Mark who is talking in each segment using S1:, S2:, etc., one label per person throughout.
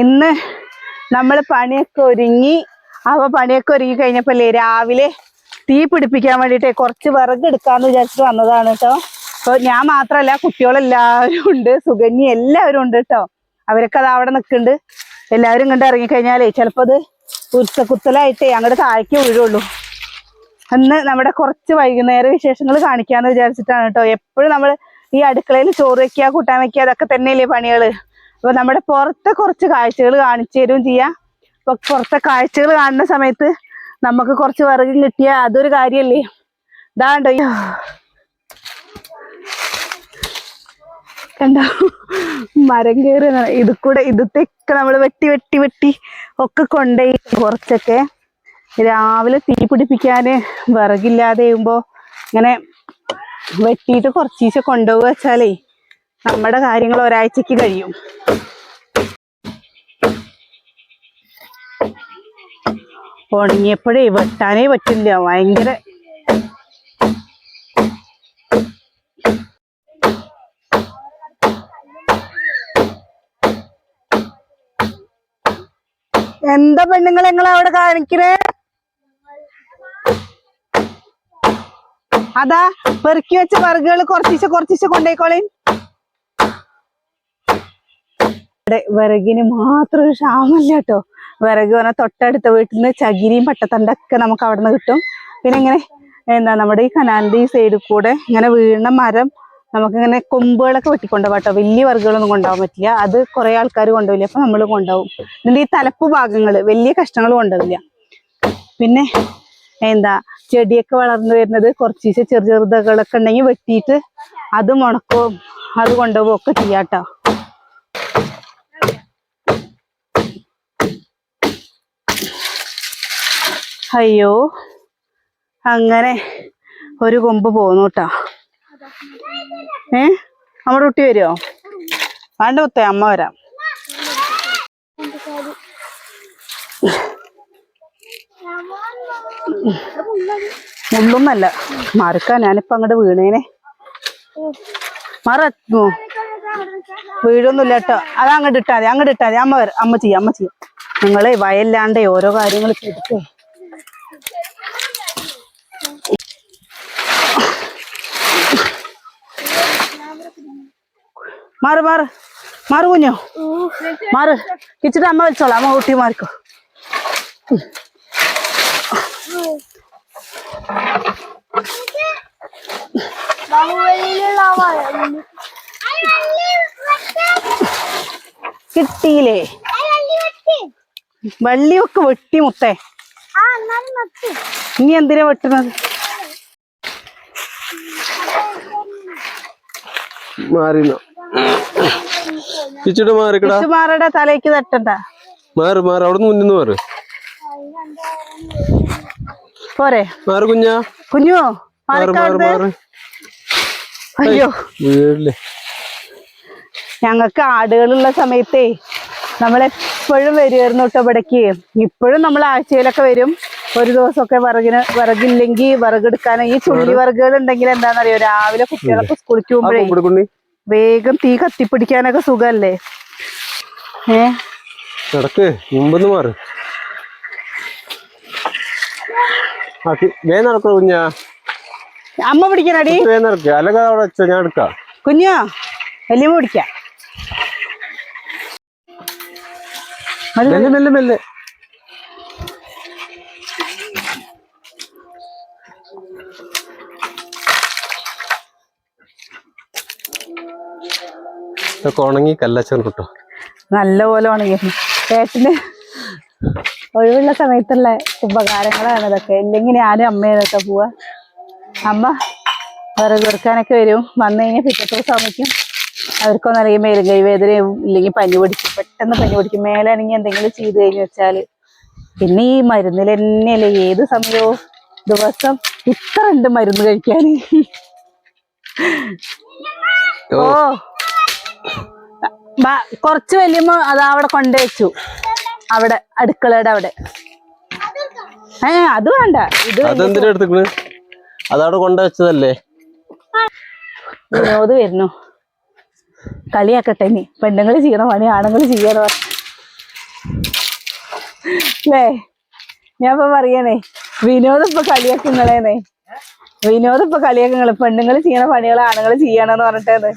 S1: ഇന്ന് നമ്മൾ പണിയൊക്കെ ഒരുങ്ങി കഴിഞ്ഞപ്പോഴല്ലേ രാവിലെ തീ പിടിപ്പിക്കാൻ വേണ്ടിയിട്ട് കുറച്ച് വിറക് എടുക്കാന്ന് വിചാരിച്ചിട്ട് വന്നതാണ് കേട്ടോ. അപ്പോൾ ഞാൻ മാത്രമല്ല, കുട്ടികളെല്ലാവരും ഉണ്ട്, സുകന്യ എല്ലാവരും ഉണ്ട് കേട്ടോ. അവരൊക്കെ അത് അവിടെ നിൽക്കുന്നുണ്ട്. എല്ലാവരും കണ്ട് ഇറങ്ങിക്കഴിഞ്ഞാലേ ചിലപ്പോൾ അത് കുത്തലായിട്ടേ അങ്ങോട്ട് താഴേക്ക് വീഴുള്ളൂ. അന്ന് നമ്മുടെ കുറച്ച് വൈകുന്നേര വിശേഷങ്ങൾ കാണിക്കാന്ന് വിചാരിച്ചിട്ടാണ് കേട്ടോ. എപ്പോഴും നമ്മൾ ഈ അടുക്കളയിൽ ചോറ് വെക്കുക, കൂട്ടാൻ വെക്കുക, അതൊക്കെ തന്നെയല്ലേ പണികള്. അപ്പൊ നമ്മുടെ പുറത്തെ കുറച്ച് കാഴ്ചകൾ കാണിച്ചു തരും ചെയ്യാം. അപ്പൊ പുറത്തെ കാഴ്ചകൾ കാണുന്ന സമയത്ത് നമുക്ക് കുറച്ച് വിറകും കിട്ടിയ അതൊരു കാര്യല്ലേ. ഇതാണ്ടോ കണ്ടോ മരം കയറി. ഇതൊക്കെ നമ്മൾ വെട്ടി ഒക്കെ കൊണ്ടുപോയി കുറച്ചൊക്കെ രാവിലെ തീ പിടിപ്പിക്കാന് വിറകില്ലാതെ ആകുമ്പോ ഇങ്ങനെ വെട്ടിയിട്ട് കുറച്ചീശെ കൊണ്ടുപോകുക വെച്ചാലേ നമ്മുടെ കാര്യങ്ങൾ ഒരാഴ്ചക്ക് കഴിയും. ഉണങ്ങിയപ്പോഴേ വെട്ടാനേ പറ്റില്ല, ഭയങ്കര എന്താ പെണ്ണുങ്ങൾ നിങ്ങൾ അവിടെ കാണിക്കണേ? അതാ പെറുക്കി വെച്ച വിറകുകൾ കുറച്ചീശെ കൊണ്ടേക്കോളേ. ഇവിടെ വിറകിന് മാത്രം ഒരു ക്ഷാമല്ല കേട്ടോ. വിറക് പറഞ്ഞാൽ തൊട്ടടുത്ത വീട്ടിൽ നിന്ന് ചകിരിയും പട്ടത്തണ്ടൊക്കെ നമുക്ക് അവിടെ നിന്ന് കിട്ടും. പിന്നെ ഇങ്ങനെ നമ്മുടെ ഈ കനാലിന്റെ ഈ സൈഡിൽ കൂടെ ഇങ്ങനെ വീണ മരം നമുക്കിങ്ങനെ കൊമ്പുകളൊക്കെ വെട്ടിക്കൊണ്ടുപോകാം കേട്ടോ. വലിയ വിറകുകളൊന്നും കൊണ്ടുപോകാൻ പറ്റില്ല, അത് കുറെ ആൾക്കാർ കൊണ്ടുപോയില്ല, അപ്പൊ നമ്മൾ കൊണ്ടുപോകും. ഇതിന്റെ ഈ തലപ്പ് ഭാഗങ്ങള് വലിയ കഷ്ണങ്ങൾ കൊണ്ടുപോകില്ല. പിന്നെ ചെടിയൊക്കെ വളർന്നു വരുന്നത് കുറച്ചീശെ ചെറുതകളൊക്കെ ഉണ്ടെങ്കിൽ വെട്ടിയിട്ട് അത് മുണക്കവും അത് കൊണ്ടുപോകും ഒക്കെ ചെയ്യാട്ടോ. അയ്യോ, അങ്ങനെ ഒരു കൊമ്പ് പോന്നു കേട്ടോ. നമ്മുടെ കുട്ടി വരുമോ? വേണ്ട മുത്തേ, അമ്മ വരാം. മുള്ളൊന്നല്ല, മറക്കാ. ഞാനിപ്പോ അങ്ങോട്ട് വീണേനെ. മറന്നു വീഴൊന്നുമില്ല കേട്ടോ. അത് അങ്ങോട്ട് ഇട്ടാ മതി, അമ്മ ചെയ്യാം. നിങ്ങളെ വയല്ലാണ്ടേ ഓരോ കാര്യങ്ങൾ ചെയ്തിട്ടേ. മാറ് കുഞ്ഞോ, മാറ്. കിച്ചിട്ട് അമ്മ വലിച്ചോളാം, അമ്മ കുട്ടി മാറിക്കോ. കിട്ടിയില്ലേ? വള്ളിയൊക്കെ വെട്ടി മുത്തേ. ഇനി എന്തിനാ വെട്ടുന്നത്? മാറുടെ തലേക്ക് തട്ടണ്ട. പോരെ കുഞ്ഞോ? അയ്യോ, ഞങ്ങൾക്ക് ആടുകളുള്ള സമയത്തേ നമ്മളെപ്പോഴും വരുമായിരുന്നു കേട്ടോ ഇവിടേക്ക്. ഇപ്പോഴും നമ്മൾ ആഴ്ചയിലൊക്കെ വരും. ഒരു ദിവസമൊക്കെ വിറകില്ലെങ്കിൽ വിറകെടുക്കാൻ ഈ ചുള്ളി വിറകുകൾ ഉണ്ടെങ്കിൽ എന്താണെന്നറിയോ, രാവിലെ കുട്ടികളൊക്കെ സ്കൂളിലേക്ക് പോകുമ്പോഴേ വേഗം തീ കത്തിപ്പിടിക്കാനൊക്കെ സുഖല്ലേ. അമ്മ പിടിക്കണടി കുഞ്ഞോ, വലിയ പിടിക്കാം.
S2: മെല്ലെ ഉണങ്ങി കല്ലച്ചൻ കിട്ടോ.
S1: നല്ല പോലെ ഉണങ്ങി. ചേട്ടന് ഒഴിവുള്ള സമയത്തുള്ള ഉപകാരങ്ങളാണ് ഇതൊക്കെ. ഇല്ലെങ്കിൽ ഞാനും അമ്മയൊക്കെ പോവാ. അമ്മ വിറക് വെറുക്കാനൊക്കെ വരും. വന്നു കഴിഞ്ഞാൽ പിറ്റത്തെ ദിവസം അമ്മയ്ക്കും അവർക്കൊന്നും അല്ലെങ്കിൽ മേലും കൈ വേദനയും ഇല്ലെങ്കിൽ പെട്ടെന്ന് പനി പിടിക്കും. മേലാണെങ്കിൽ എന്തെങ്കിലും ചെയ്ത് കഴിഞ്ഞ് വെച്ചാൽ പിന്നെ ഈ മരുന്നിൽ തന്നെയല്ലേ ഏത് സമയവും. ദിവസം ഇത്ര ഉണ്ട് മരുന്ന് കഴിക്കാൻ. ഓ, കുറച്ച് വലിയമ്മ അതാ അവിടെ കൊണ്ടുവച്ചു, അവിടെ അടുക്കളയുടെ അവിടെ. അത് വേണ്ട, ഇത്
S2: അതവിടെ കൊണ്ടുവച്ചതല്ലേ.
S1: വിനോദ് വരുന്നു, കളിയാക്കട്ടെ. ഇനി പെണ്ണുങ്ങൾ ചെയ്യണ പണി ആണുങ്ങൾ ചെയ്യാന്ന് പറഞ്ഞു. അല്ലേ? ഞാൻ ഇപ്പൊ പറയണേ വിനോദം ഇപ്പൊ കളിയാക്കി നിങ്ങളേനെ. വിനോദം ഇപ്പൊ കളിയാക്കി നിങ്ങള്. പെണ്ണുങ്ങൾ ചെയ്യണ പണികൾ ആണുങ്ങൾ ചെയ്യണെന്ന് പറഞ്ഞിട്ടേന്ന്.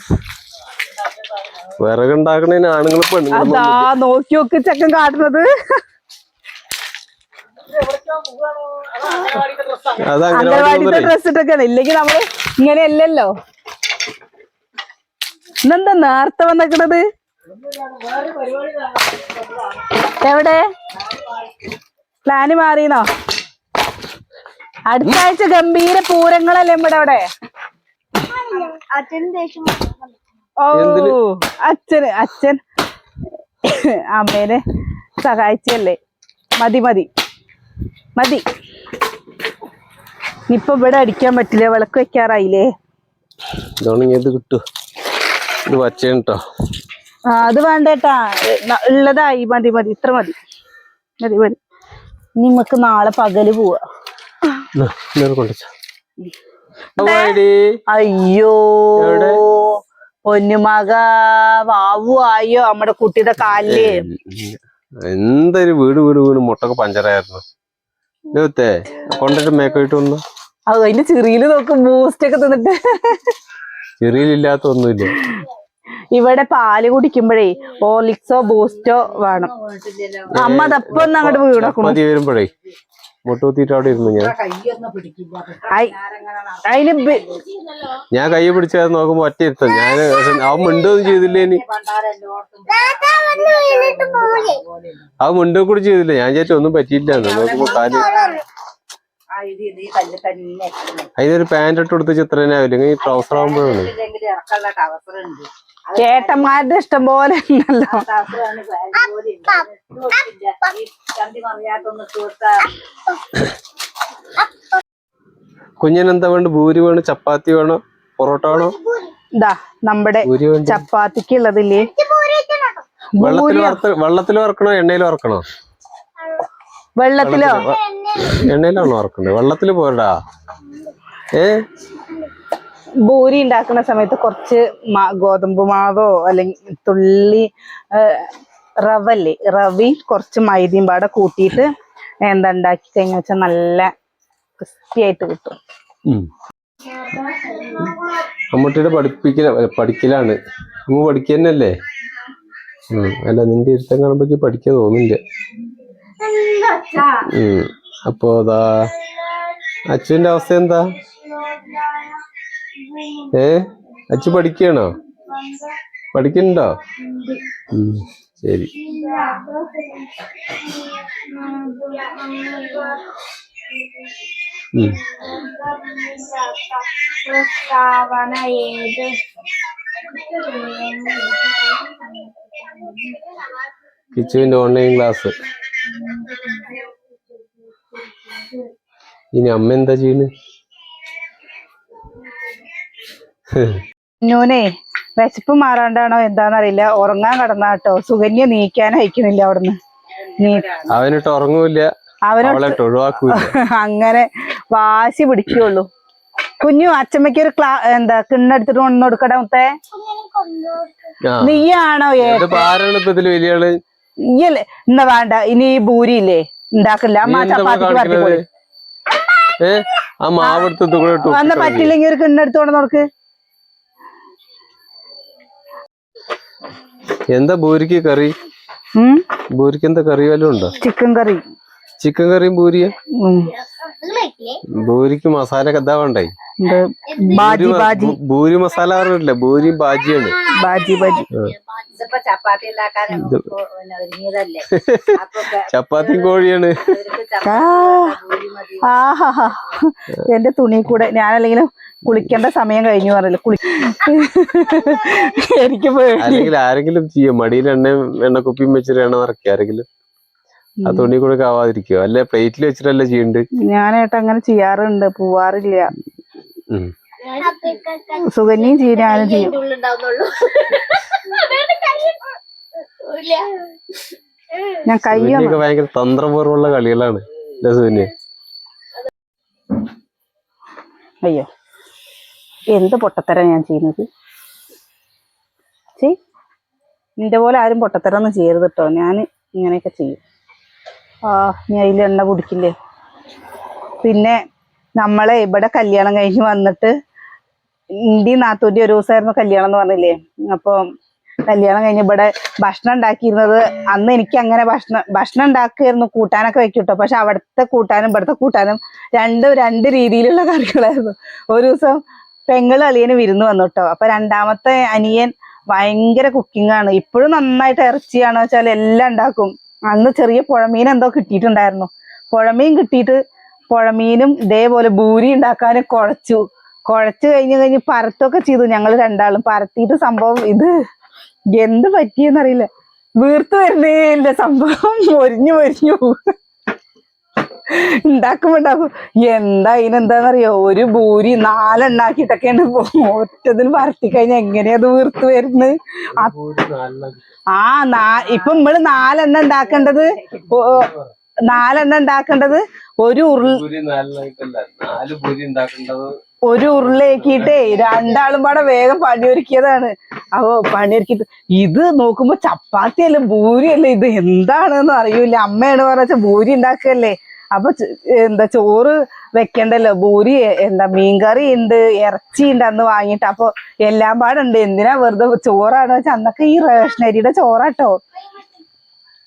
S2: വിറകുണ്ടാക്കണേന് ആണുങ്ങൾ പെണ്ണുങ്ങളും
S1: അതാ നോക്കി നോക്ക് ചെക്കൻ കാട്ടുന്നത്.
S2: അത്
S1: അംഗൻവാടിത്തെ ഡ്രസ് ഇട്ടൊക്കെയാണ്. ഇല്ലെങ്കിൽ നമ്മള് ഇങ്ങനെയല്ലല്ലോ. ഇന്നെന്താ നേരത്തെ വന്നേക്കണത്? എവിടെ പ്ലാന് മാറിയെന്നോ? അടുത്ത ആഴ്ച ഗംഭീര പൂരങ്ങളല്ലേ ഇവിടെ അവിടെ? ഓ അച്ഛൻ അമ്മേനെ സഹായിച്ചല്ലേ. മതി മതി മതി. ഇപ്പൊ ഇവിടെ അടിക്കാൻ പറ്റില്ല, വിളക്ക് വെക്കാറായില്ലേ?
S2: ഇത് കിട്ടു. ഇത് വച്ചേട്ടോ.
S1: ആ അത് വേണ്ടേട്ടാ, ഉള്ളതായി. മതി മതി, ഇത്ര മതി മതി മതി. നിങ്ങക്ക് നാളെ പകല് പോവാ. അയ്യോ പൊന്നുമക വാവു ആയോ നമ്മുടെ കുട്ടിയുടെ കാലില്?
S2: എന്തൊരു വീട് വീട് വീട് മുട്ടൊക്കെ പഞ്ചറായിരുന്നു. കൊണ്ടിട്ട് മേക്കോട്ട് വന്നു.
S1: അത് അതിന്റെ ചെറിയില് നോക്ക്, ബൂസ്റ്റ് ഒക്കെ തിന്നിട്ട്.
S2: ചെറിയിലില്ലാത്ത ഒന്നുമില്ല.
S1: ഇവിടെ പാല് കുടിക്കുമ്പോഴേ ഹോർലിക്സോ ബൂസ്റ്റോ വേണം. അമ്മ അതപ്പൊ ഒന്ന് അങ്ങോട്ട് വീണോക്കണു.
S2: വരുമ്പോഴേ മുട്ടൂത്തിട്ട് അവിടെ ഇരുന്നു. ഞാൻ കൈ പിടിച്ചത് നോക്കുമ്പോ ഒറ്റ ഇരുത്തം. ഞാൻ അവൻ മിണ്ടൊന്നും ചെയ്തില്ലേ. ഇനി അവൻ മിണ്ടോ കൂടി ചെയ്തില്ല. ഞാൻ ചേച്ചി ഒന്നും പറ്റിയില്ല. നോക്കുമ്പോ കാല് അതിനൊരു പാന്റ് ഇട്ട് കൊടുത്ത ചിത്രനാവില്ല. ഇങ്ങനെ ട്രൗസർ ആകുമ്പോഴാണ്.
S1: ചേട്ടന്മാരുടെ ഇഷ്ടം പോലെ ഉണ്ടല്ലോ.
S2: കുഞ്ഞിനെന്താ വേണ്ട? ഭൂരി വേണം, ചപ്പാത്തി വേണോ, പൊറോട്ട വേണോ?
S1: ഇതാ നമ്മുടെ ചപ്പാത്തിക്ക് ഉള്ളതില്ലേ.
S2: വെള്ളത്തിൽ വറക്കണോ എണ്ണയിൽ വറക്കണോ?
S1: വെള്ളത്തിലോ
S2: എണ്ണയിലാണോ വറക്കണ്ടേ? വെള്ളത്തില് പോരടാ.
S1: ഭൂരി ഉണ്ടാക്കുന്ന സമയത്ത് കുറച്ച് ഗോതമ്പ് മാവോ അല്ലെങ്കിൽ തുള്ളി റവല്ലേ, റവയും കുറച്ച് മൈദയും പാടെ കൂട്ടിയിട്ട് എന്താ ഉണ്ടാക്കി കഴിഞ്ഞ വെച്ചാൽ നല്ല ക്രിസ്പി ആയിട്ട് കിട്ടും.
S2: അമ്മൂട്ടിയുടെ പഠിക്കലാണ്. അമ്മ പഠിക്കന്നല്ലേ? അല്ല, നിന്റെ ഇരുത്തം കാണുമ്പോഴേക്ക് പഠിക്കാൻ തോന്നില്ല. അപ്പൊ അതാ അച്ഛന്റെ അവസ്ഥ എന്താ? അച്ഛൻ പഠിക്കണോ? പഠിക്കണ്ടോ? ശരി. കിച്ചുവിന്റെ ഓൺലൈൻ ക്ലാസ്. ഇനി അമ്മ എന്താ ചെയ്യുന്നു?
S1: ഞാനേ വിശപ്പ് മാറാണ്ടാണോ എന്താന്നറിയില്ല, ഉറങ്ങാൻ കിടന്നാട്ടോ. സുകന്യ നീക്കാൻ അയക്കണില്ല അവിടുന്ന്.
S2: അവനിട്ട് ഉറങ്ങൂല്ല, അവളെട്ട് ഒഴിവാക്കൂല.
S1: അങ്ങനെ വാശി പിടിക്കുള്ളൂ. കുഞ്ഞു അച്ഛമ്മയ്ക്ക് ഒരു എന്താ കിണ്ണെടുത്തിട്ട് കൊണ്ടു കൊടുക്കട മുത്തേ. നീയാണോ
S2: വലിയ?
S1: എന്നാ വേണ്ട, ഇനി ഈ ഭൂരി ഇല്ലേ ഉണ്ടാക്കില്ല. അമ്മ ചപ്പാത്തിക്ക് പറ്റിക്കോളി. വന്ന പറ്റില്ലെങ്കിൽ ഒരു കിണ്ണെടുത്ത് കൊണ്ട് നോക്ക്.
S2: എന്താ ഭൂരിക്ക് കറി? ഭൂരിക്ക് എന്താ കറി വല്ലതും ഉണ്ടോ?
S1: ചിക്കൻ കറി.
S2: ചിക്കൻ കറിയും ഭൂരിയ? ഭൂരിക്ക് മസാല കഥാ വേണ്ടായി. ഭൂരി മസാല പറഞ്ഞിട്ടില്ല, ഭൂരി ബാജിയാണ്.
S1: ബാജി ബാജി.
S2: ചപ്പാത്തി കോഴിയാണ്.
S1: ആഹാ, എന്റെ തുണി കൂടെ ഞാനല്ലെങ്കിലും കുളിക്കേണ്ട സമയം കഴിഞ്ഞു പറഞ്ഞില്ല. എനിക്ക്
S2: അല്ലെങ്കിൽ ആരെങ്കിലും ചെയ്യോ? മടിയിൽ എണ്ണ കുപ്പിയും വെച്ചിട്ട് എണ്ണ നിറക്കുക ആരെങ്കിലും. ആ തുണി കൂടെ ആവാതിരിക്കോ? അല്ലെ പ്ലേറ്റിൽ വെച്ചിട്ടല്ലേ ചെയ്യണ്ട്?
S1: ഞാനായിട്ട് അങ്ങനെ ചെയ്യാറുണ്ട്, പോവാറില്ല. സുകന്യയും ചെയ്യും, ഞാനും ചെയ്യും. ഞാൻ കയ്യൊക്കെ
S2: ഭയങ്കര തന്ത്രപൂർവ്വമുള്ള കളികളാണ്.
S1: അയ്യോ, എന്ത് പൊട്ടത്തരം ഞാൻ ചെയ്യുന്നത്. നിന്റെ പോലെ ആരും പൊട്ടത്തരം ഒന്നും ചെയ്യരുത് കേട്ടോ. ഞാൻ ഇങ്ങനെയൊക്കെ ചെയ്യും. ഞാൻ അതിൽ എണ്ണ കുടിക്കില്ലേ. പിന്നെ നമ്മളെ ഇവിടെ കല്യാണം കഴിഞ്ഞ് വന്നിട്ട് ഇന്ത്യയും നാത്തൂൻ്റെ ഒരു ദിവസമായിരുന്നു കല്യാണം എന്ന് പറഞ്ഞില്ലേ. അപ്പോൾ കല്യാണം കഴിഞ്ഞ് ഇവിടെ ഭക്ഷണം ഉണ്ടാക്കിയിരുന്നത് അന്ന് എനിക്ക് അങ്ങനെ ഭക്ഷണം ഉണ്ടാക്കിയിരുന്നു, കൂട്ടാനൊക്കെ വെക്കൂട്ടോ. പക്ഷെ അവിടുത്തെ കൂട്ടാനും ഇവിടുത്തെ കൂട്ടാനും രണ്ട് രീതിയിലുള്ള കറികളായിരുന്നു. ഒരു ദിവസം പെങ്ങൾ അളിയന് വിരുന്ന് വന്നു കേട്ടോ. അപ്പൊ രണ്ടാമത്തെ അനിയൻ ഭയങ്കര കുക്കിംഗ് ആണ്, ഇപ്പോഴും നന്നായിട്ട് ഇറച്ചിയാണോ വെച്ചാൽ എല്ലാം ഉണ്ടാക്കും. അന്ന് ചെറിയ പുഴമീൻ എന്തോ കിട്ടിയിട്ടുണ്ടായിരുന്നു. പുഴമീൻ കിട്ടിയിട്ട് പുഴമീനും ഇതേപോലെ ഭൂരി ഉണ്ടാക്കാനും കുഴച്ച് കഴിഞ്ഞ് പരത്തൊക്കെ ചെയ്തു ഞങ്ങൾ രണ്ടാളും. പരത്തിയിട്ട് സംഭവം ഇത് എന്ത് പറ്റിയെന്നറിയില്ല, വീർത്ത് വരുന്നേ ഇല്ല, സംഭവം മൊരിഞ്ഞു ഉണ്ടാക്കും. എന്താ ഇതിനെന്താന്നറിയോ, ഒരു ഭൂരി 4 എണ്ണാക്കിയിട്ടൊക്കെയാണ് ഒറ്റതിൽ പരത്തി കഴിഞ്ഞാൽ എങ്ങനെയാ അത് വീർത്ത് വരുന്നത്. ഇപ്പൊ നമ്മള് 4 എണ്ണ ഉണ്ടാക്കേണ്ടത് ഒരു ഉരുളയാക്കിയിട്ടേ രണ്ടാളും പാടെ വേഗം പണിയൊരുക്കിയതാണ്. അപ്പൊ പണിയൊരുക്കിട്ട് ഇത് നോക്കുമ്പോ ചപ്പാത്തി അല്ല ഭൂരിയല്ല, ഇത് എന്താണെന്ന് അറിയൂല. അമ്മയാണ് പറഞ്ഞ ഭൂരി ഉണ്ടാക്കല്ലേ. അപ്പൊ ചോറ് വെക്കണ്ടല്ലോ, ഭൂരി മീൻകറി ഉണ്ട്, ഇറച്ചി ഉണ്ട് അന്ന് വാങ്ങിയിട്ട്. അപ്പൊ എല്ലാം പാടുണ്ട്, എന്തിനാ വെറുതെ ചോറാണ് വെച്ചാൽ അന്നൊക്കെ ഈ റേഷനരിയുടെ ചോറാട്ടോ.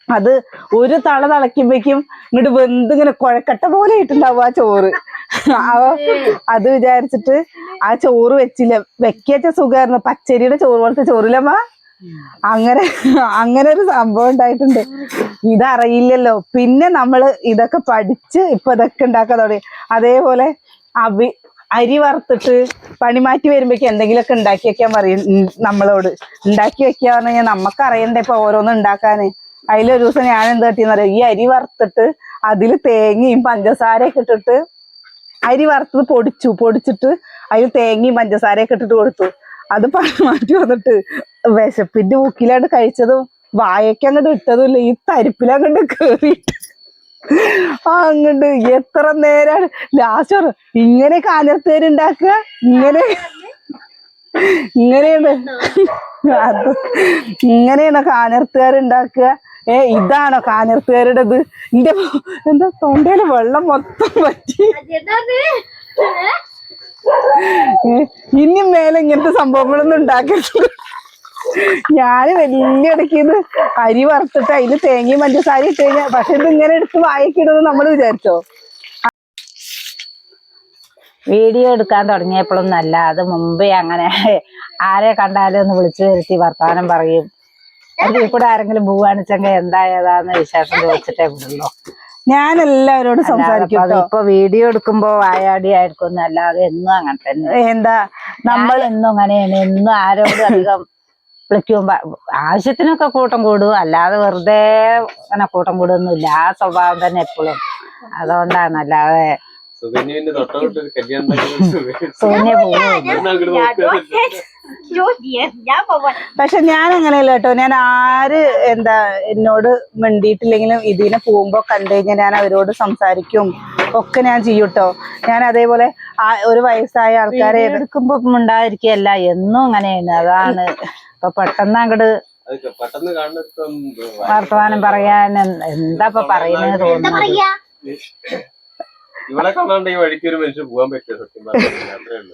S1: അത് ഒരു തിളയ്ക്കുമ്പോഴേക്കും ഇങ്ങോട്ട് വെന്തിങ്ങനെ കുഴക്കട്ട പോലെ ഇട്ടുണ്ടാവും ആ ചോറ്. അത് വിചാരിച്ചിട്ട് ആ ചോറ് വെച്ചില്ല. വെക്കേച്ച സുഖമായിരുന്നു, പച്ചരിയുടെ ചോറ് പോലത്തെ ചോറില്ലമ്മ. അങ്ങനെ ഒരു സംഭവം ഉണ്ടായിട്ടുണ്ട്. ഇതറിയില്ലല്ലോ. പിന്നെ നമ്മള് ഇതൊക്കെ പഠിച്ച് ഇപ്പൊ ഇതൊക്കെ ഉണ്ടാക്കാൻ തുടങ്ങി. അതേപോലെ അരി വറുത്തിട്ട് പണി മാറ്റി വരുമ്പോഴേക്കും എന്തെങ്കിലുമൊക്കെ ഉണ്ടാക്കി വെക്കാൻ പറയും നമ്മളോട്. ഉണ്ടാക്കി വെക്കുക പറഞ്ഞു കഴിഞ്ഞാൽ നമുക്ക് അറിയണ്ടേ ഇപ്പൊ ഓരോന്നും ഉണ്ടാക്കാന്. അതിലൊരു ദിവസം ഞാൻ എന്താ പറ്റിയെന്ന് അറിയാം, ഈ അരി വറുത്തിട്ട് അതിൽ തേങ്ങയും പഞ്ചസാരയൊക്കെ ഇട്ടിട്ട് അരി വറുത്തത് പൊടിച്ചിട്ട് അതിൽ തേങ്ങയും പഞ്ചസാരയൊക്കെ ഇട്ടിട്ട് കൊടുത്തു. അത് പണി മാറ്റി വന്നിട്ട് വിശപ്പിന്റെ മുക്കിലാണ്ട് കഴിച്ചതും വായക്ക് അങ്ങോട്ട് ഇട്ടതുമില്ല, ഈ തരിപ്പിലങ്ങോട്ട് കേറിയിട്ട് അങ്ങോട്ട് എത്ര നേരാണ്. ലാസ്റ്റ് ഇങ്ങനെ കാഞ്ഞിരത്തേരുണ്ടാക്കുക, ഇങ്ങനെയാണ് കാഞ്ഞിരത്തേരുണ്ടാക്കുക. ഇതാണോ കാഞ്ഞിരത്തേരുടേത്? എന്താ തൊണ്ടയില് വെള്ളം മൊത്തം പറ്റി. ഇനി മേലെ ഇങ്ങനത്തെ സംഭവങ്ങളൊന്നും ഉണ്ടാക്കരുത്. ഞാന് വലിയ ഇടയ്ക്കിത് അരി വറുത്തിട്ട് അതില് തേങ്ങയും പഞ്ചസാര ഇട്ട് കഴിഞ്ഞാൽ, പക്ഷെ ഇത് ഇങ്ങനെ എടുത്ത് വായിക്കിടുമെന്ന് നമ്മൾ വിചാരിച്ചോ?
S3: വീഡിയോ എടുക്കാൻ തുടങ്ങിയപ്പോഴൊന്നും അല്ല, അത് മുമ്പേ അങ്ങനെ ആരെ കണ്ടാലും ഒന്ന് വിളിച്ചു വരുത്തി വർത്തമാനം പറയും. അതിൽ കൂടെ ആരെങ്കിലും പോവാണിച്ചെങ്കിൽ എന്തായതാന്ന് വിശേഷം ചോദിച്ചിട്ടേ വിടുള്ളൂ.
S1: ഞാൻ എല്ലാവരോടും സംസാരിക്കും.
S3: ഇപ്പൊ വീഡിയോ എടുക്കുമ്പോ വായാടി ആയിരിക്കും, അല്ലാതെ എന്നും അങ്ങനെ തന്നെ.
S1: എന്താ നമ്മൾ
S3: എന്നും അങ്ങനെയാണ്, എന്നും ആരോടും അധികം വിളിക്കുമ്പോ ആവശ്യത്തിനൊക്കെ കൂട്ടം കൂടും, അല്ലാതെ വെറുതെ അങ്ങനെ കൂട്ടം കൂടുന്നില്ല. ആ സ്വഭാവം തന്നെ എപ്പോഴും. അതുകൊണ്ടാണ്, അല്ലാതെ
S1: പക്ഷെ ഞാൻ അങ്ങനെയല്ല കേട്ടോ. ഞാൻ എന്നോട് മിണ്ടിയിട്ടില്ലെങ്കിലും ഇതിനെ പോകുമ്പോ കണ്ടു കഴിഞ്ഞാൽ ഞാൻ അവരോട് സംസാരിക്കും ഒക്കെ ഞാൻ ചെയ്യൂട്ടോ. ഞാൻ അതേപോലെ ഒരു വയസ്സായ ആൾക്കാരെ
S3: എടുക്കുമ്പോ ഉണ്ടായിരിക്കല്ല, എന്നും അങ്ങനെയാണ്. അതാണ് ഇപ്പൊ പെട്ടെന്ന് അങ്ങോട്ട് വർത്തമാനം പറയാൻ എന്താ ഇപ്പൊ പറയുന്നത് തോന്നുന്നത്.
S2: ഇവിടെ കാണാണ്ട് ഈ വഴിക്ക് ഒരു മനുഷ്യൻ പോകാൻ പറ്റിയ സത്യം പറഞ്ഞാൽ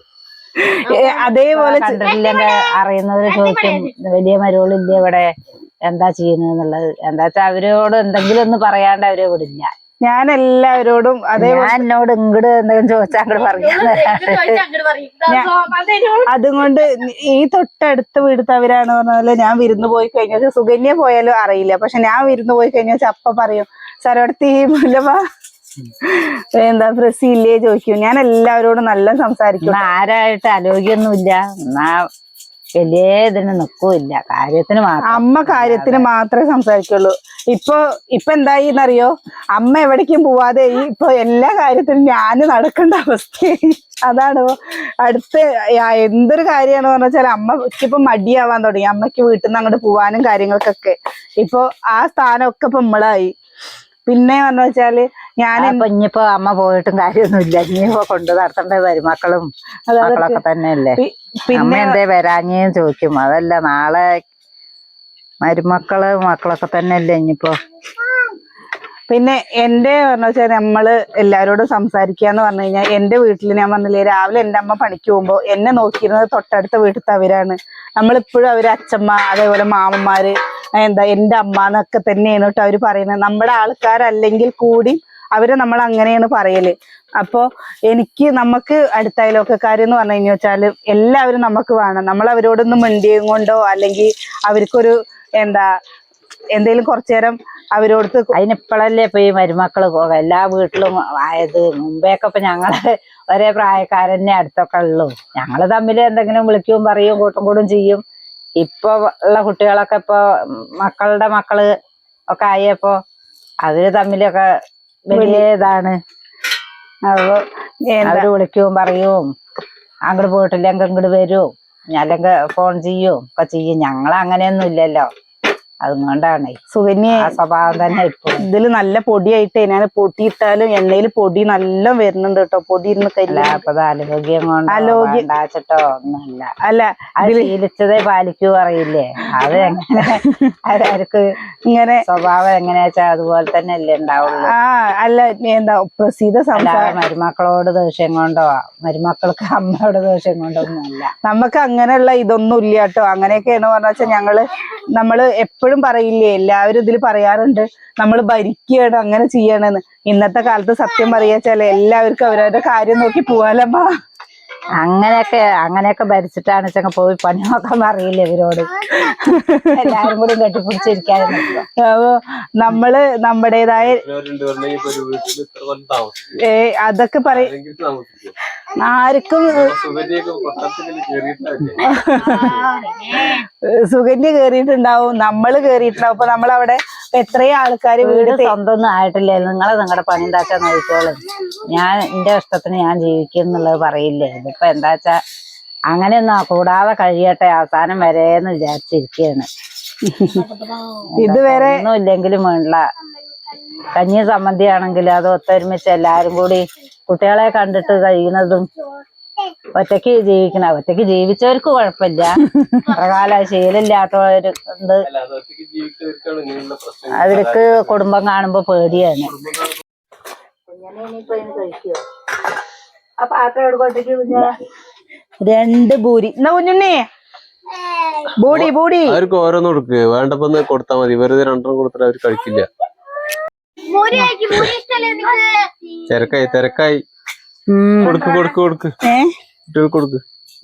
S1: അതേപോലെ
S3: കണ്ടിട്ടില്ലെങ്കിൽ അറിയുന്നവര് ചോദിക്കും, വലിയ മരുകളില്ലേ ഇവിടെ, എന്താ ചെയ്യുന്നതെന്നുള്ളത്. എന്താ വെച്ചാ അവരോട് എന്തെങ്കിലും ഒന്ന് പറയാണ്ട് അവരെ വിടില്ല.
S1: ഞാൻ എല്ലാവരോടും അതേപോലെ
S3: എന്നോട് ഇങ്ങോട്ട് എന്തെങ്കിലും ചോദിച്ചാൽ അങ്ങോട്ട് പറയാ.
S1: അതുകൊണ്ട് ഈ തൊട്ടടുത്ത വീടുത്തവരാണ് പറഞ്ഞാല് ഞാൻ വിരുന്ന് പോയി കഴിഞ്ഞാൽ, സുകന്യ പോയാലും അറിയില്ല, പക്ഷെ ഞാൻ വിരുന്ന് പോയി കഴിഞ്ഞാൽ അപ്പ പറയും സരവടത്തി മുല്ലമ്മ എന്താ ബ്രസീലിലെ ചോദിക്കും. ഞാൻ എല്ലാവരോടും നല്ല സംസാരിക്കും.
S3: ആരായിട്ട് ആരോഗ്യമൊന്നുമില്ല, എന്നാ വലിയ ഇതിന് നിൽക്കൂല്ല, കാര്യത്തിന് മാത്രം.
S1: അമ്മ കാര്യത്തിന് മാത്രമേ സംസാരിക്കുള്ളൂ. ഇപ്പൊ എന്തായിന്നറിയോ, അമ്മ എവിടേക്കും പോവാതെ ഇപ്പൊ എല്ലാ കാര്യത്തിനും ഞാന് നടക്കേണ്ട അവസ്ഥയായി. അതാണ് എന്തൊരു കാര്യമാണ് പറഞ്ഞാൽ അമ്മക്കിപ്പൊ മടിയാവാൻ തുടങ്ങി. അമ്മക്ക് വീട്ടിൽ നിന്ന് അങ്ങോട്ട് പോവാനും കാര്യങ്ങൾക്കൊക്കെ ഇപ്പൊ ആ സ്ഥാനമൊക്കെ ഇപ്പൊ നമ്മളായി. പിന്നെ പറഞ്ഞു വെച്ചാല്
S3: ഇനിയിപ്പോ അമ്മ പോയിട്ടും കാര്യമൊന്നുമില്ല, ഇനിയിപ്പോ കൊണ്ട് നടത്തേണ്ട മരുമക്കളും മക്കളൊക്കെ തന്നെയല്ലേ. അമ്മ എന്തേ വരാഞ്ഞേന്ന് ചോദിക്കും. അതല്ല, നാളെ മരുമക്കളൊക്കെ തന്നെയല്ലേ ഇനിയിപ്പോ.
S1: പിന്നെ എന്റെ പറഞ്ഞ വെച്ചാൽ നമ്മള് എല്ലാരോടും സംസാരിക്കാന്ന് പറഞ്ഞു കഴിഞ്ഞാൽ എന്റെ വീട്ടിൽ ഞാൻ പറഞ്ഞില്ലേ രാവിലെ എന്റെ അമ്മ പണിക്ക് പോകുമ്പോ എന്നെ നോക്കിയിരുന്നത് തൊട്ടടുത്ത വീട്ടിലത്തെ അവരാണ്. നമ്മളിപ്പോഴും അവര് അച്ഛമ്മ അതേപോലെ മാമന്മാര് എന്താ എന്റെ അമ്മ എന്നൊക്കെ തന്നെയാണ് കേട്ടോ അവര് പറയുന്നത്. നമ്മുടെ ആൾക്കാരല്ലെങ്കിൽ കൂടി അവരെ നമ്മൾ അങ്ങനെയാണ് പറയല്. അപ്പൊ നമുക്ക് അടുത്ത അയൽവക്കക്കാരെന്ന് പറഞ്ഞു കഴിഞ്ഞു വെച്ചാല് എല്ലാവരും നമുക്ക് വേണം. നമ്മൾ അവരോടൊന്നും മിണ്ടിയും കൊണ്ടോ അല്ലെങ്കിൽ അവർക്കൊരു എന്തേലും കുറച്ചു നേരം അവരോടത്ത്
S3: അതിനിപ്പോഴല്ലേ ഇപ്പൊ ഈ മരുമക്കള് എല്ലാ വീട്ടിലും ആയത്. മുമ്പേയൊക്കെ ഇപ്പൊ ഞങ്ങള് ഒരേ പ്രായക്കാരന്നെ അടുത്തൊക്കെ ഉള്ളൂ. ഞങ്ങള് തമ്മിൽ എന്തെങ്കിലും വിളിക്കും പറയും കൂട്ടും കൂടും ചെയ്യും. ഇപ്പൊ ഉള്ള കുട്ടികളൊക്കെ ഇപ്പൊ മക്കളുടെ മക്കള് ഒക്കെ ആയപ്പോ അവര് തമ്മിലൊക്കെ വലിയ ഇതാണ്.
S1: അപ്പൊ
S3: അവര് വിളിക്കും പറയും അങ്ങോട്ട് പോയിട്ടില്ലെങ്കിൽ ഇങ്ങോട്ട് വരും അല്ലെങ്കിൽ ഫോൺ ചെയ്യും ഒക്കെ ചെയ്യും. ഞങ്ങളങ്ങനെയൊന്നും ഇല്ലല്ലോ. അതുകൊണ്ടാണ്
S1: സുകന്യ
S3: ആ സ്വഭാവം തന്നെ ഇപ്പൊ.
S1: ഇതില് നല്ല പൊടിയായിട്ട് ഞാൻ പൊട്ടിയിട്ടാലും എണ്ണയിൽ പൊടി നല്ല വരുന്നുണ്ട് കേട്ടോ. പൊടി ഇരുന്ന്
S3: അല്ല അപ്പൊ ആരോഗ്യം കൊണ്ട് ഉണ്ടാച്ചിട്ടോ ഒന്നുമല്ല.
S1: അല്ല
S3: അത് ശീലിച്ചതേ പാലിക്കൂ പറയില്ലേ. അത് എങ്ങനെ അവർക്ക്
S1: ഇങ്ങനെ
S3: സ്വഭാവം എങ്ങനെയാച്ചാ അതുപോലെ തന്നെ അല്ലേ ഉണ്ടാവുള്ളൂ.
S1: അല്ല പ്രസീത
S3: മരുമക്കളോട് ദേഷ്യം കൊണ്ടോ മരുമക്കൾക്ക് അമ്മയോട് ദേഷ്യം കൊണ്ടോ ഒന്നും അല്ല.
S1: നമുക്ക് അങ്ങനെയുള്ള ഇതൊന്നും ഇല്ല കേട്ടോ. അങ്ങനെയൊക്കെയാണ് പറഞ്ഞ വെച്ചാൽ നമ്മള് എപ്പോഴും പറയില്ലേ, എല്ലാവരും ഇതിൽ പറയാറുണ്ട് നമ്മൾ ഭരിക്കുകയാണ് അങ്ങനെ ചെയ്യണെന്ന്. ഇന്നത്തെ കാലത്ത് സത്യം പറയാച്ചാല് എല്ലാവർക്കും അവരവരുടെ കാര്യം നോക്കി പോവാലമ്മ.
S3: അങ്ങനെയൊക്കെ ഭരിച്ചിട്ടാണ് ചെങ്ങ പോയി പണി നോക്കാൻ അറിയില്ല ഇവരോട്. എല്ലാരും കൂടി കെട്ടിപ്പിടിച്ചിരിക്കാതെ
S1: അപ്പൊ നമ്മള് നമ്മുടേതായ അതൊക്കെ പറയും. ആർക്കും സുകന്യ കേറിയിട്ടുണ്ടാവും, നമ്മള് കേറിയിട്ടുണ്ടാവും. അപ്പൊ നമ്മളവിടെ എത്രയും ആൾക്കാര്
S3: വീട് സ്വന്തം ഒന്നും ആയിട്ടില്ലേ, നിങ്ങളുടെ പണി എന്താച്ചാ നോക്കിക്കോളും, ഞാൻ എന്റെ ഇഷ്ടത്തിന് ഞാൻ ജീവിക്കും എന്നുള്ളത് പറയില്ലേ. ഇതിപ്പോ എന്താച്ചാ അങ്ങനെയൊന്നും കൂടാതെ കഴിയട്ടെ അവസാനം വരെന്ന് വിചാരിച്ചിരിക്കുകയാണ്.
S1: ഇതുവരെ
S3: ഒന്നും ഇല്ലെങ്കിലും വേണ്ട. കഞ്ഞി സമ്മന്തി ആണെങ്കിലും അത് ഒത്തൊരുമിച്ച് എല്ലാരും കൂടി കുട്ടികളെ കണ്ടിട്ട് കഴിയുന്നതും ഒറ്റയ്ക്ക് ഒറ്റയ്ക്ക് ജീവിച്ചവർക്ക് കുഴപ്പമില്ല. പ്രകാലം ശീലമില്ലാത്തവര് ഉണ്ട്. അവർക്ക് കുടുംബം കാണുമ്പോ പേടിയാണ്.
S1: രണ്ട് ബൂരി എന്നാ കുഞ്ഞുണ്ണി ബൂടി
S2: അവർക്ക് ഓരോന്ന് കൊടുക്ക്. വേണ്ടപ്പോ കൊടുത്താൽ മതി. വെറുതെ രണ്ടെണ്ണം കൊടുത്തിട്ട് അവർ കഴിക്കില്ല. തിരക്കായി കൊടുക്ക്.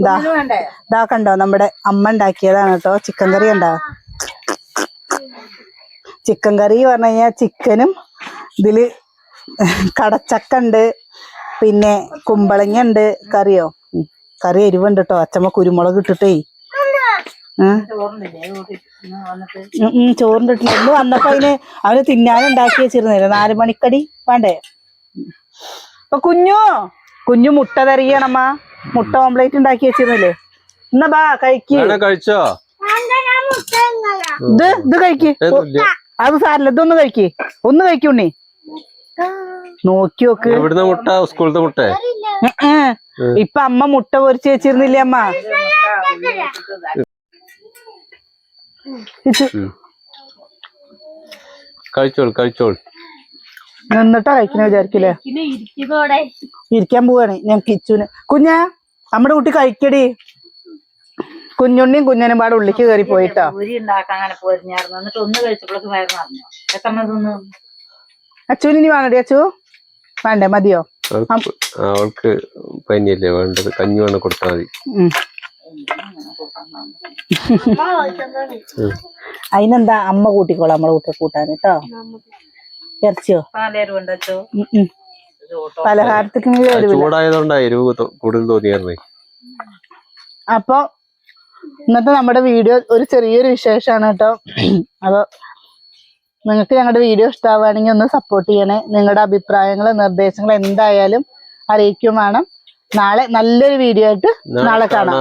S1: ഇതാ കണ്ടോ, നമ്മുടെ അമ്മ ഉണ്ടാക്കിയതാണ് കേട്ടോ. ചിക്കൻ കറി ഉണ്ടോ? ചിക്കൻ കറി പറഞ്ഞു കഴിഞ്ഞാൽ ചിക്കനും ഇതില് കടച്ചക്ക ഉണ്ട്, പിന്നെ കുമ്പളങ്ങ ഉണ്ട്. കറി എരിവുണ്ട് കേട്ടോ. അച്ചമ്മ കുരുമുളക് ഇട്ടിട്ടേ ചോറിന്റെ ഇന്ന് വന്നപ്പോ അവന് തിന്നാനുണ്ടാക്കി വെച്ചിരുന്നില്ല. 4 മണിക്കടി വേണ്ടേ. അപ്പൊ കുഞ്ഞു മുട്ട തരികയാണമ്മ. മുട്ട ഓംപ്ലേറ്റ് ഉണ്ടാക്കി വെച്ചിരുന്നില്ലേ. എന്നാ ബാ
S2: കഴിച്ചോ.
S1: ഇത് കഴിക്ക്. അത് സാരില്ല, ഇതൊന്ന് കഴിക്ക്. ഒന്ന് കഴിക്കുണ്ണി. നോക്കി നോക്ക്.
S2: എവിടുന്ന മുട്ട? സ്കൂളത്തെ മുട്ട.
S1: ഇപ്പൊ അമ്മ മുട്ട പൊരിച്ച് വെച്ചിരുന്നില്ലേ അമ്മ.
S2: കഴിച്ചോൾ.
S1: നിന്നിട്ടാ കഴിക്കുന്ന വിചാരിക്കില്ലേ. ഇരിക്കാൻ പോവാണ് ഞാൻ കിച്ചുന്. കുഞ്ഞാ നമ്മുടെ കുട്ടി കഴിക്കടി. കുഞ്ഞുണ്ണിയും കുഞ്ഞനും പാടെ ഉള്ളിക്ക് കയറി പോയിട്ടോ. അച്ചുവിന് ഇനി വേണടി. അച്ചു വേണ്ടേ? മതിയോ?
S2: അവൾക്ക് പനിയല്ലേ വേണ്ടത്. കഞ്ഞി വേണം കൊടുത്താൽ മതി.
S1: അതിനെന്താ അമ്മ കൂട്ടിക്കോളാം. നമ്മളെ കുട്ടിയെ കൂട്ടാൻ കേട്ടോ. ഇറച്ചിയോ പലഹാരത്തേക്ക്
S2: ചൂടായതുകൊണ്ടായി കൂടുതൽ തോന്നിയായിരുന്നേ.
S1: അപ്പൊ ഇന്നത്തെ നമ്മുടെ വീഡിയോ ഒരു ചെറിയൊരു വിശേഷമാണ് കേട്ടോ. അപ്പൊ നിങ്ങൾക്ക് ഞങ്ങളുടെ വീഡിയോ ഇഷ്ടമാവുകയാണെങ്കിൽ ഒന്ന് സപ്പോർട്ട് ചെയ്യണേ. നിങ്ങളുടെ അഭിപ്രായങ്ങൾ നിർദ്ദേശങ്ങൾ എന്തായാലും അറിയിക്കും വേണം. നാളെ നല്ലൊരു വീഡിയോ ആയിട്ട് നാളെ കാണാം.